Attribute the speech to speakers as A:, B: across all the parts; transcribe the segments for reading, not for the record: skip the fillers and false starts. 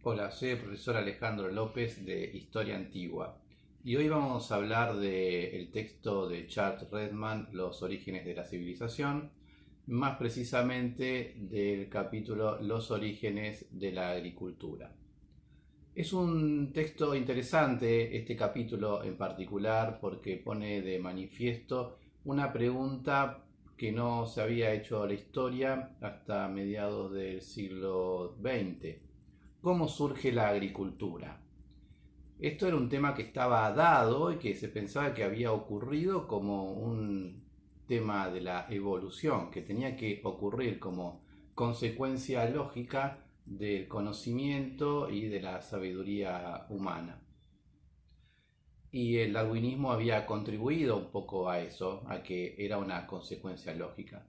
A: Hola, soy el profesor Alejandro López de Historia Antigua y hoy vamos a hablar del texto de Charles Redman, Los orígenes de la civilización, más precisamente del capítulo Los orígenes de la agricultura. Es un texto interesante este capítulo en particular porque pone de manifiesto una pregunta que no se había hecho a la historia hasta mediados del siglo XX. ¿Cómo surge la agricultura? Esto era un tema que estaba dado y que se pensaba que había ocurrido como un tema de la evolución, que tenía que ocurrir como consecuencia lógica del conocimiento y de la sabiduría humana. Y el darwinismo había contribuido un poco a eso, a que era una consecuencia lógica.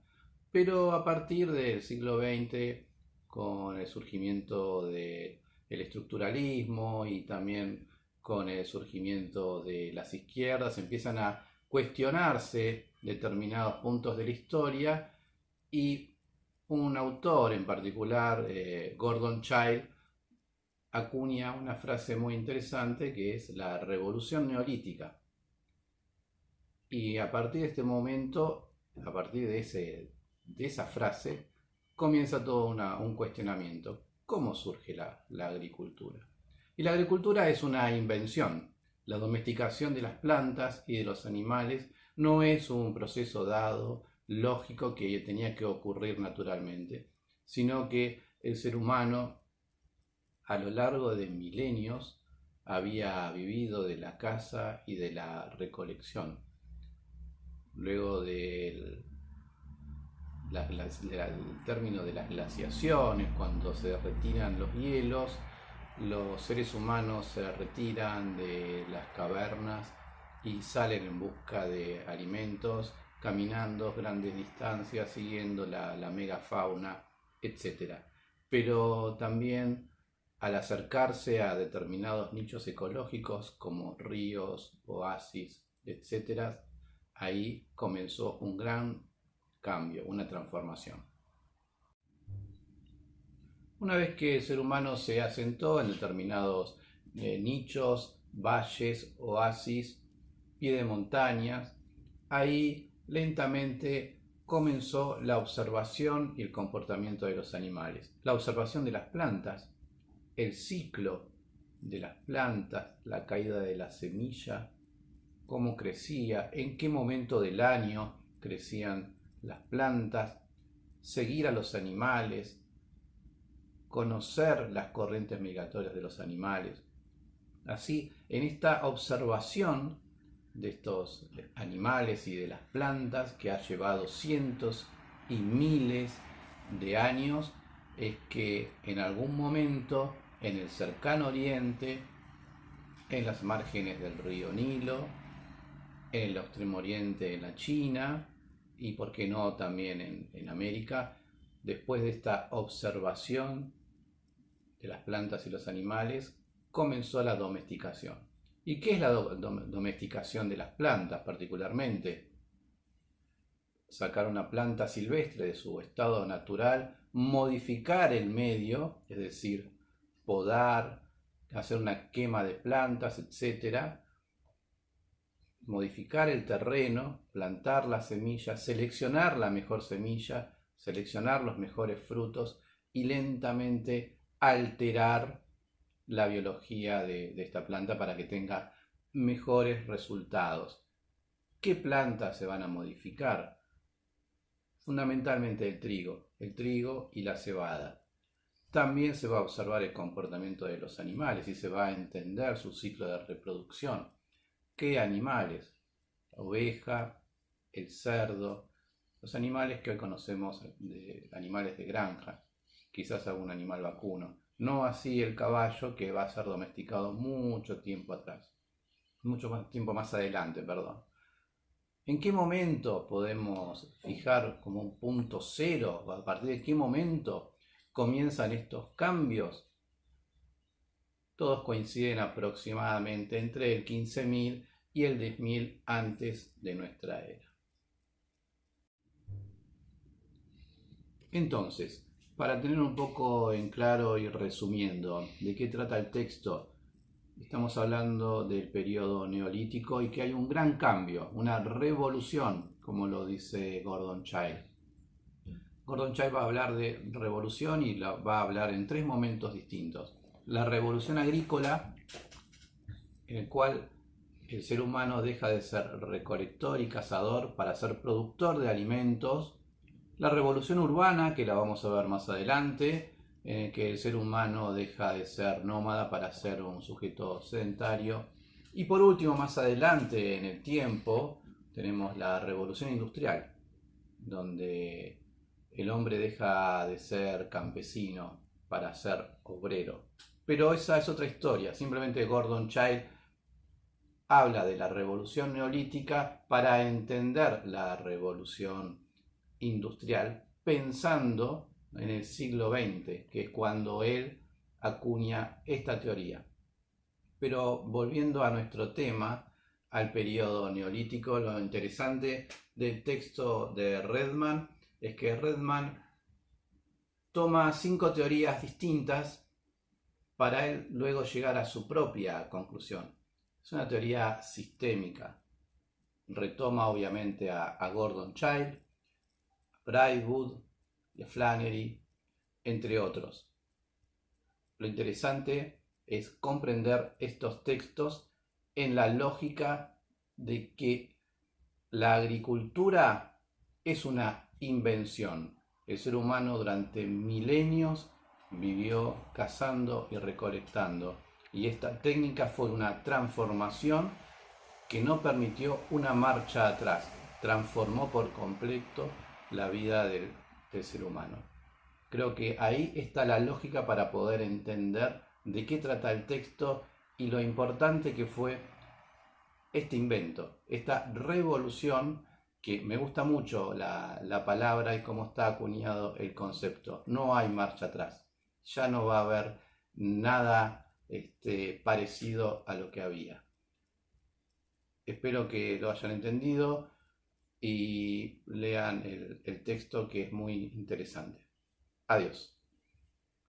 A: Pero a partir del siglo XX, con el surgimiento del estructuralismo y también con el surgimiento de las izquierdas, empiezan a cuestionarse determinados puntos de la historia y un autor en particular, Gordon Childe, acuña una frase muy interesante que es la revolución neolítica. Y a partir de este momento, a partir de esa frase, comienza todo un cuestionamiento. ¿Cómo surge la agricultura? Y la agricultura es una invención. La domesticación de las plantas y de los animales no es un proceso dado, lógico, que tenía que ocurrir naturalmente, sino que el ser humano a lo largo de milenios había vivido de la caza y de la recolección. Luego del término de las glaciaciones, cuando se retiran los hielos, los seres humanos se retiran de las cavernas y salen en busca de alimentos, caminando grandes distancias, siguiendo la megafauna, etc. Pero también al acercarse a determinados nichos ecológicos como ríos, oasis, etc., ahí comenzó un gran cambio, una transformación. Una vez que el ser humano se asentó en determinados nichos, valles, oasis, pie de montañas, ahí lentamente comenzó la observación y el comportamiento de los animales, la observación de las plantas, el ciclo de las plantas, la caída de la semilla, cómo crecía, en qué momento del año crecían las plantas, seguir a los animales, conocer las corrientes migratorias de los animales. Así, en esta observación de estos animales y de las plantas que ha llevado cientos y miles de años, es que en algún momento en el cercano oriente, en las márgenes del río Nilo, en el extremo oriente, en la China y por qué no también en América, después de esta observación de las plantas y los animales, comenzó la domesticación. ¿Y qué es la domesticación de las plantas particularmente? Sacar una planta silvestre de su estado natural, modificar el medio, es decir, podar, hacer una quema de plantas, etc., modificar el terreno, plantar la semilla, seleccionar la mejor semilla, seleccionar los mejores frutos y lentamente alterar la biología de esta planta para que tenga mejores resultados. ¿Qué plantas se van a modificar? Fundamentalmente el trigo y la cebada. También se va a observar el comportamiento de los animales y se va a entender su ciclo de reproducción. ¿Qué animales? La oveja, el cerdo, los animales que hoy conocemos, animales de granja, quizás algún animal vacuno. No así el caballo, que va a ser domesticado mucho tiempo atrás, mucho más tiempo más adelante, perdón. ¿En qué momento podemos fijar como un punto cero? ¿A partir de qué momento comienzan estos cambios? Todos coinciden aproximadamente entre el 15.000 y el 10.000 antes de nuestra era. Entonces, Para tener un poco en claro y resumiendo, ¿de qué trata el texto? Estamos hablando del periodo neolítico y que hay un gran cambio, una revolución, como lo dice Gordon Childe. Gordon Childe va a hablar de revolución y va a hablar en tres momentos distintos. La revolución agrícola, en el cual el ser humano deja de ser recolector y cazador para ser productor de alimentos. La revolución urbana, que la vamos a ver más adelante, en que el ser humano deja de ser nómada para ser un sujeto sedentario. Y por último, más adelante en el tiempo, tenemos la revolución industrial, donde el hombre deja de ser campesino para ser obrero. Pero esa es otra historia, simplemente Gordon Childe habla de la revolución neolítica para entender la revolución industrial, pensando en el siglo XX, que es cuando él acuña esta teoría. Pero volviendo a nuestro tema, al periodo neolítico, lo interesante del texto de Redman es que Redman toma 5 teorías distintas para él luego llegar a su propia conclusión. Es una teoría sistémica. Retoma obviamente a Gordon Childe, Brightwood, Flannery, entre otros. Lo interesante es comprender estos textos en la lógica de que la agricultura es una invención. El ser humano durante milenios vivió cazando y recolectando, y esta técnica fue una transformación que no permitió una marcha atrás, transformó por completo la vida del ser humano. Creo que ahí está la lógica para poder entender de qué trata el texto y lo importante que fue este invento, esta revolución, que me gusta mucho la palabra y cómo está acuñado el concepto. No hay marcha atrás, ya no va a haber nada parecido a lo que había. Espero que lo hayan entendido y lean el texto, que es muy interesante. Adiós.